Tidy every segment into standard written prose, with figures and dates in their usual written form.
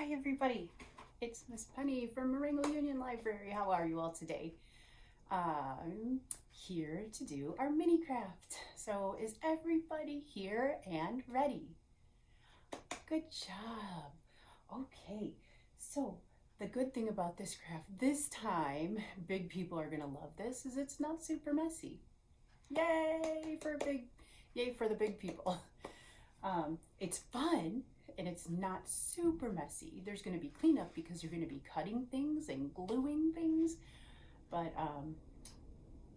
Hi everybody, it's Miss Penny from Marengo-Union Library. How are you all today? I'm here to do our mini craft. So is everybody here and ready? Good job. Okay, so the good thing about this craft this time, big people are gonna love this, is it's not super messy. Yay for the big people. It's fun and it's not super messy. There's going to be cleanup because you're going to be cutting things and gluing things, but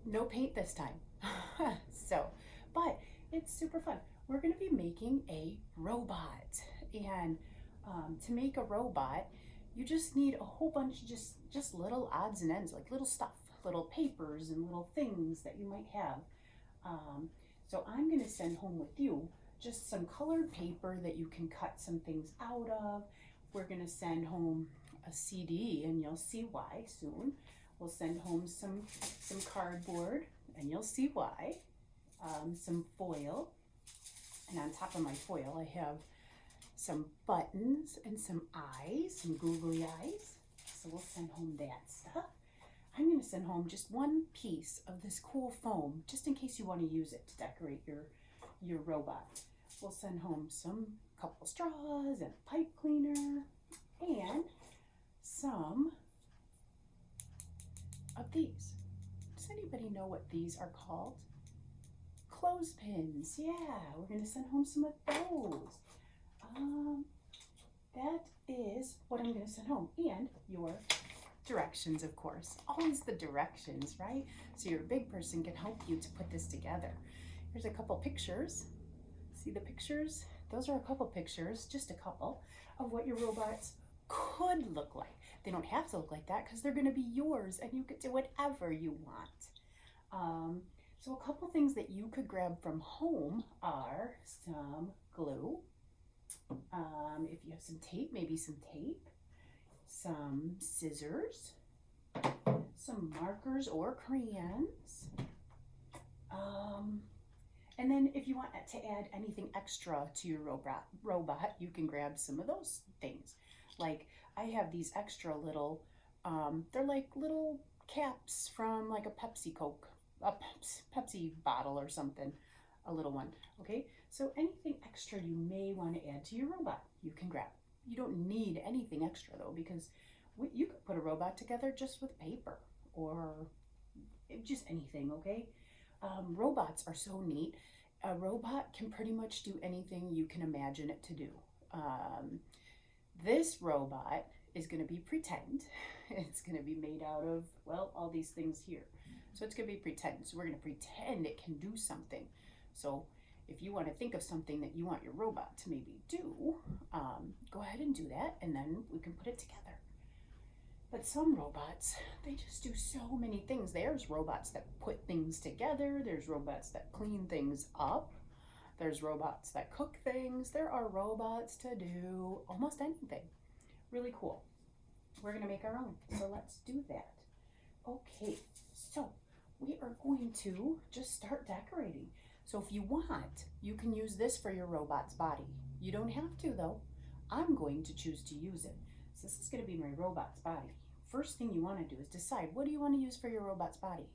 no paint this time. But it's super fun. We're going to be making a robot, and to make a robot, you just need a whole bunch of just little odds and ends, like little stuff, little papers and little things that you might have. So I'm going to send home with you just some colored paper that you can cut some things out of. We're going to send home a CD, and you'll see why soon. We'll send home some cardboard, and you'll see why. Some foil, and on top of my foil I have some buttons and some eyes, some googly eyes. So we'll send home that stuff. I'm going to send home just one piece of this cool foam, just in case you want to use it to decorate your robot. We'll send home some couple straws and a pipe cleaner and some of these. Does anybody know what these are called? Clothespins. Yeah, we're going to send home some of those. That is what I'm going to send home, and your directions, of course. Always the directions, right? So your big person can help you to put this together. Here's a couple pictures. See the pictures? Those are a couple pictures, just a couple, of what your robots could look like. They don't have to look like that because they're going to be yours and you can do whatever you want. So a couple things that you could grab from home are some glue. If you have some tape, maybe some tape, some scissors, some markers or crayons. And then if you want to add anything extra to your robot, you can grab some of those things. Like I have these extra little, they're like little caps from like a Pepsi bottle or something, a little one, okay? So anything extra you may want to add to your robot, you can grab. You don't need anything extra though, because you could put a robot together just with paper or just anything, okay? Robots are so neat. A robot can pretty much do anything you can imagine it to do. This robot is going to be pretend. It's going to be made out of, well, all these things here. So it's going to be pretend. So we're going to pretend it can do something. So if you want to think of something that you want your robot to maybe do, go ahead and do that, and then we can put it together. But some robots, they just do so many things. There's robots that put things together. There's robots that clean things up. There's robots that cook things. There are robots to do almost anything. Really cool. We're going to make our own. So let's do that. Okay, so we are going to just start decorating. So if you want, you can use this for your robot's body. You don't have to though. I'm going to choose to use it. So this is going to be my robot's body. First thing you want to do is decide, what do you want to use for your robot's body?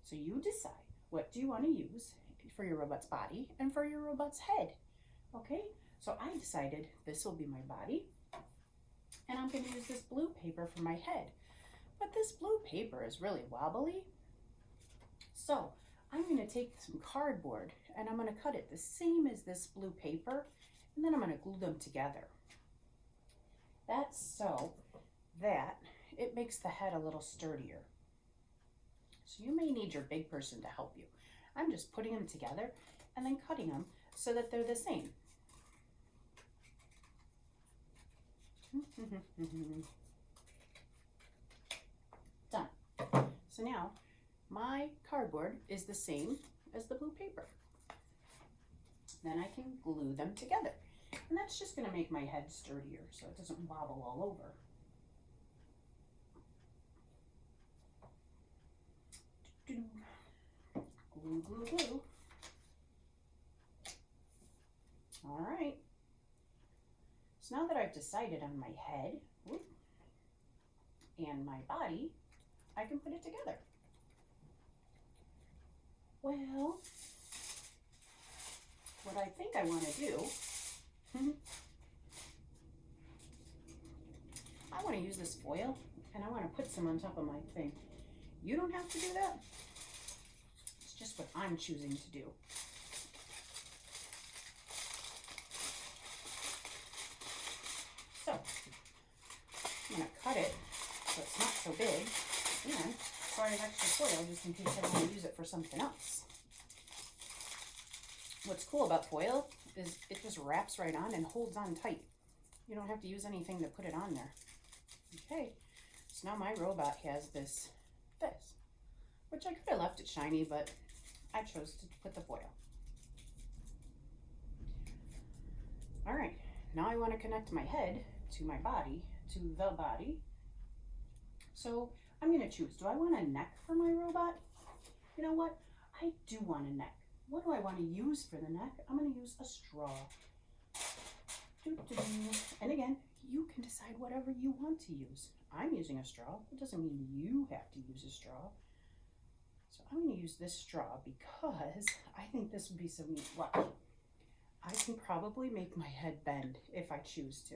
So you decide, what do you want to use for your robot's body and for your robot's head? Okay, so I decided this will be my body, and I'm going to use this blue paper for my head. But this blue paper is really wobbly. So I'm going to take some cardboard and I'm going to cut it the same as this blue paper, and then I'm going to glue them together. That's so that it makes the head a little sturdier. So you may need your big person to help you. I'm just putting them together and then cutting them so that they're the same. Done. So now my cardboard is the same as the blue paper. Then I can glue them together. And that's just going to make my head sturdier so it doesn't wobble all over. Glue, glue, glue. All right. So now that I've decided on my head and my body, I can put it together. Well, what I think I want to do, I want to use this foil and I want to put some on top of my thing. You don't have to do that. It's just what I'm choosing to do. So, I'm going to cut it so it's not so big and so I have extra foil just in case I want to use it for something else. What's cool about foil is it just wraps right on and holds on tight. You don't have to use anything to put it on there. Okay, so now my robot has this, which I could have left it shiny, but I chose to put the foil. All right, now I want to connect my head to my body, to the body. So I'm going to choose, do I want a neck for my robot? You know what? I do want a neck. What do I want to use for the neck? I'm going to use a straw. And again, you can decide whatever you want to use. I'm using a straw. It doesn't mean you have to use a straw. So I'm going to use this straw because I think this would be so neat. Watch. I can probably make my head bend if I choose to.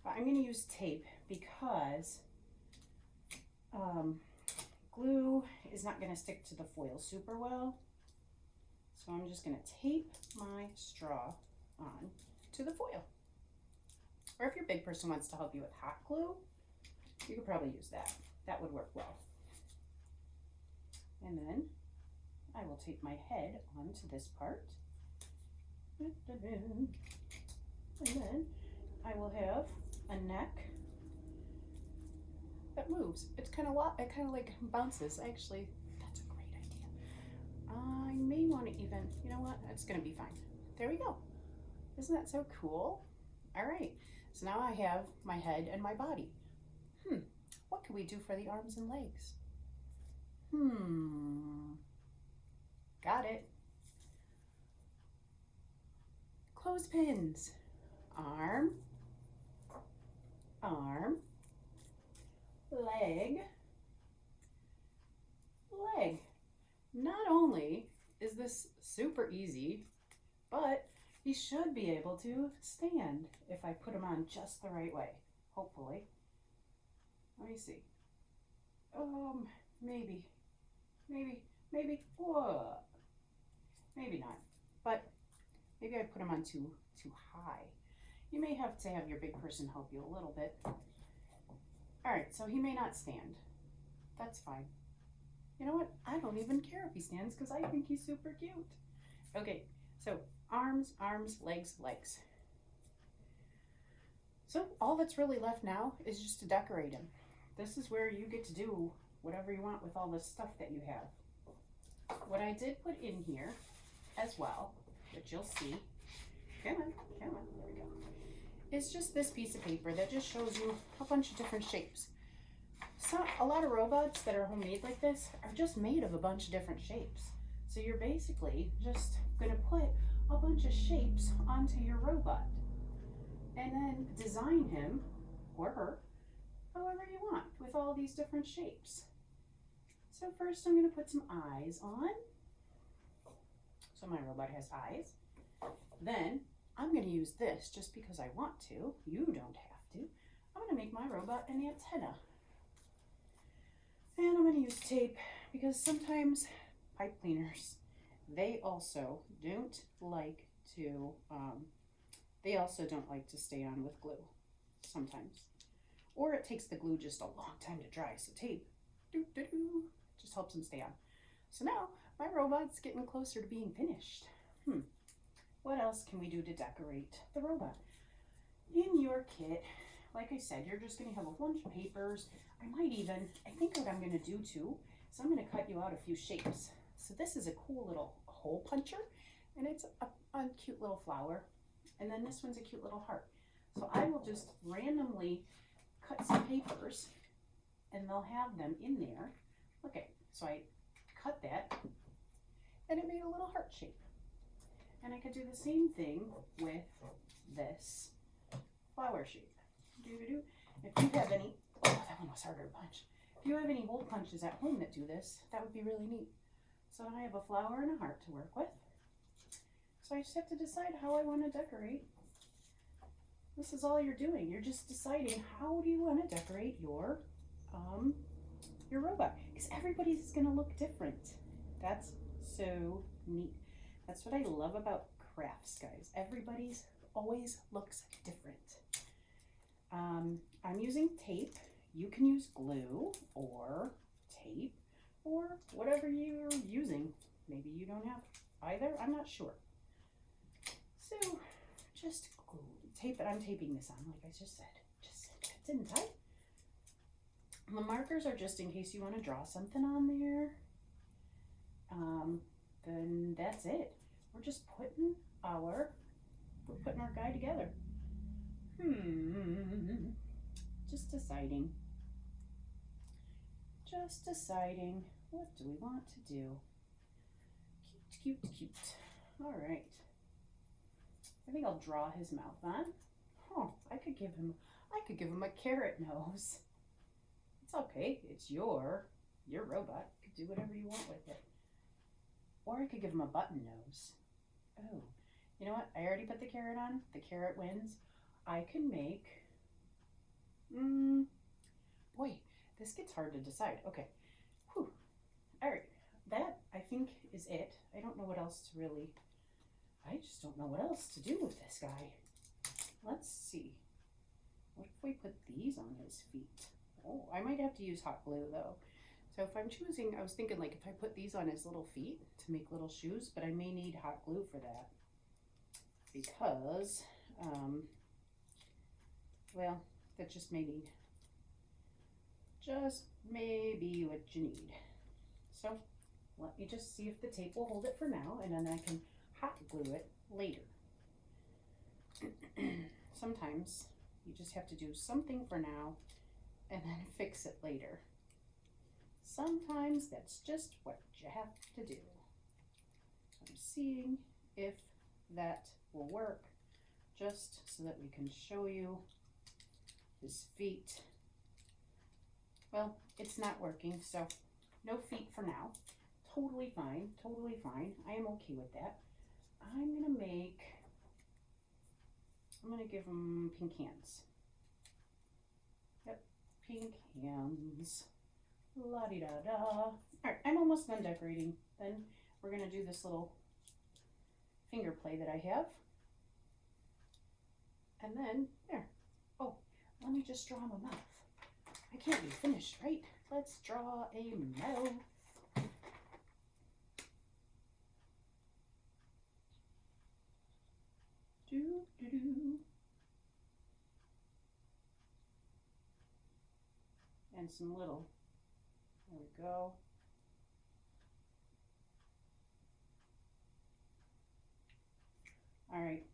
But I'm going to use tape because glue is not going to stick to the foil super well. So I'm just going to tape my straw on to the foil. Or if your big person wants to help you with hot glue, you could probably use that. That would work well. And then I will tape my head onto this part. And then I will have a neck that moves. It kind of like bounces. Actually, that's a great idea. I may want to even, you know what? It's going to be fine. There we go. Isn't that so cool? All right. So now I have my head and my body. What can we do for the arms and legs? Got it. Clothespins. Arm, leg, leg. Not only is this super easy, but he should be able to stand if I put him on just the right way, hopefully. Let me see. Maybe, whoa. Maybe not, but maybe I put him on too high. You may have to have your big person help you a little bit. All right, so he may not stand. That's fine. You know what? I don't even care if he stands because I think he's super cute. Okay, so arms, legs, legs. So all that's really left now is just to decorate him. This is where you get to do whatever you want with all this stuff that you have. What I did put in here as well, that you'll see, come on, there we go, is just this piece of paper that just shows you a bunch of different shapes. So a lot of robots that are homemade like this are just made of a bunch of different shapes. So you're basically just going to put a bunch of shapes onto your robot and then design him or her however you want with all these different shapes. So first I'm going to put some eyes on. So my robot has eyes. Then I'm going to use this just because I want to. You don't have to. I'm going to make my robot an antenna. And I'm going to use tape because sometimes pipe cleaners, they also don't like to stay on with glue sometimes. Or it takes the glue just a long time to dry. So tape just helps them stay on. So now my robot's getting closer to being finished. What else can we do to decorate the robot? In your kit, like I said, you're just going to have a bunch of papers. I think what I'm going to do too, is I'm going to cut you out a few shapes. So this is a cool little hole puncher, and it's a cute little flower. And then this one's a cute little heart. So I will just randomly cut some papers, and they'll have them in there. Okay, so I cut that, and it made a little heart shape. And I could do the same thing with this flower shape. Doo-doo-doo. If you have any, oh, that one was harder to punch. If you have any hole punches at home that do this, that would be really neat. So I have a flower and a heart to work with. So I just have to decide how I want to decorate. This is all you're doing. You're just deciding how do you want to decorate your robot, because everybody's going to look different. That's so neat. That's what I love about crafts, guys. Everybody's always looks different. I'm using tape. You can use glue or tape or whatever you're using. Maybe you don't have either. I'm not sure. So just glue, tape it. I'm taping this on, like I just said. Just said that, didn't I? The markers are just in case you want to draw something on there. Then that's it. We're just putting our guy together. Just deciding. Just deciding. What do we want to do? Cute, cute, cute. All right. I think I'll draw his mouth on. Oh, I could give him a carrot nose. It's okay. It's your robot. You could do whatever you want with it. Or I could give him a button nose. Oh, you know what? I already put the carrot on. The carrot wins. I can make, boy, this gets hard to decide. Okay. Whew. All right. That, I think, is it. I don't know what else to really, I just don't know what else to do with this guy. Let's see. What if we put these on his feet? Oh, I might have to use hot glue, though. So if I'm choosing, I was thinking, like, if I put these on his little feet to make little shoes, but I may need hot glue for that. Because, well, that just may be what you need. So let me just see if the tape will hold it for now, and then I can hot glue it later. Sometimes you just have to do something for now and then fix it later. Sometimes that's just what you have to do. I'm seeing if that will work, just so that we can show you his feet. Well, it's not working, so no feet for now. Totally fine, totally fine. I am okay with that. I'm gonna give him pink hands. Yep, pink hands. La-di-da-da. All right, I'm almost done decorating. Then we're gonna do this little finger play that I have. And then, there. Oh, let me just draw him a mouth. I can't be finished, right? Let's draw a mouth. Do-do-do. And some little, there we go. All right.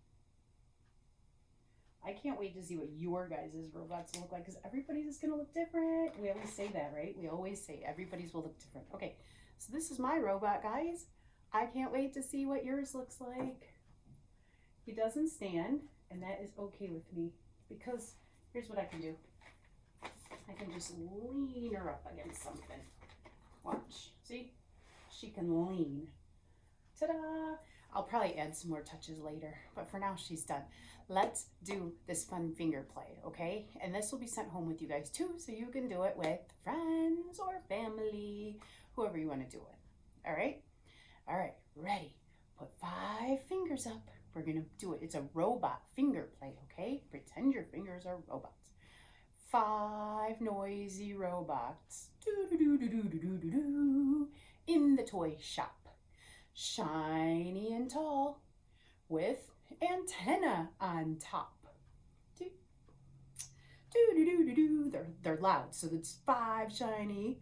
I can't wait to see what your guys' robots look like, because everybody's is going to look different. We always say that, right? We always say everybody's will look different. Okay, so this is my robot, guys. I can't wait to see what yours looks like. He doesn't stand, and that is okay with me, because here's what I can do. I can just lean her up against something. Watch. See? She can lean. Ta-da! I'll probably add some more touches later, but for now she's done. Let's do this fun finger play, okay? And this will be sent home with you guys too, so you can do it with friends or family, whoever you want to do it. All right? All right, ready? Put 5 fingers up. We're going to do it. It's a robot finger play, okay? Pretend your fingers are robots. 5 noisy robots. Do-do-do-do-do-do-do-do. In the toy shop. Shiny and tall, with antenna on top. Do-do-do-do-do. They're loud, so it's 5 shiny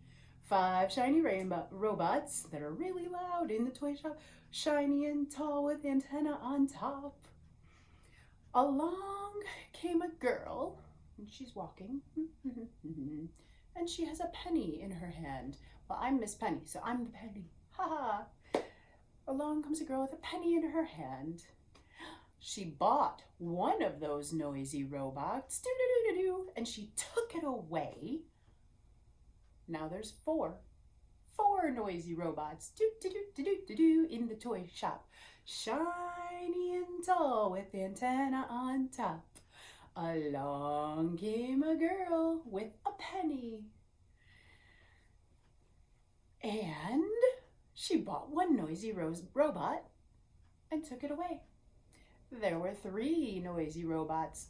rainbow robots that are really loud in the toy shop. Shiny and tall with antenna on top. Along came a girl, and she's walking, and she has a penny in her hand. Well, I'm Miss Penny, so I'm the penny. Ha ha! Along comes a girl with a penny in her hand. She bought one of those noisy robots, and she took it away. Now there's four noisy robots, in the toy shop, shiny and tall with antenna on top. Along came a girl with a penny, and she bought one noisy robot and took it away. There were three noisy robots,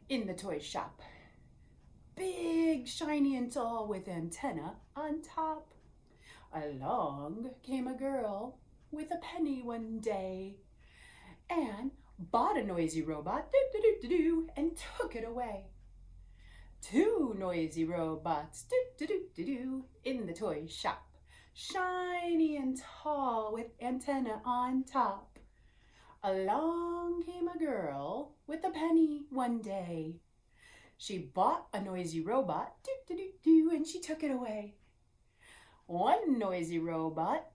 in the toy shop, big, shiny and tall with antenna on top. Along came a girl with a penny one day and bought a noisy robot, and took it away. Two noisy robots, in the toy shop, shiny and tall with antenna on top. Along came a girl with a penny one day. She bought a noisy robot, and she took it away. One noisy robot,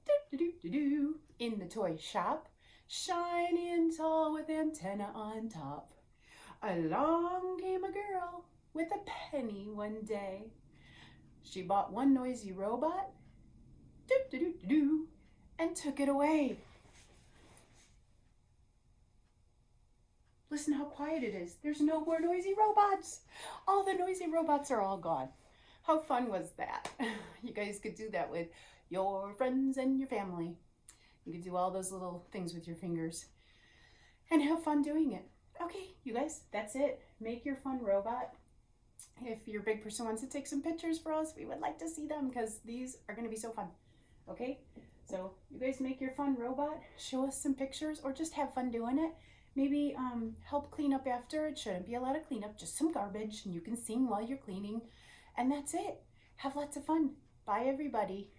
in the toy shop, shiny and tall with antenna on top. Along came a girl with a penny one day. She bought one noisy robot, and took it away. Listen how quiet it is. There's no more noisy robots. All the noisy robots are all gone. How fun was that? You guys could do that with your friends and your family. You could do all those little things with your fingers and have fun doing it. Okay, you guys, that's it. Make your fun robot. If your big person wants to take some pictures for us, we would like to see them because these are going to be so fun. Okay, so you guys make your fun robot, show us some pictures, or just have fun doing it. Maybe help clean up after. It shouldn't be a lot of cleanup, just some garbage, and you can sing while you're cleaning. And that's it. Have lots of fun. Bye, everybody.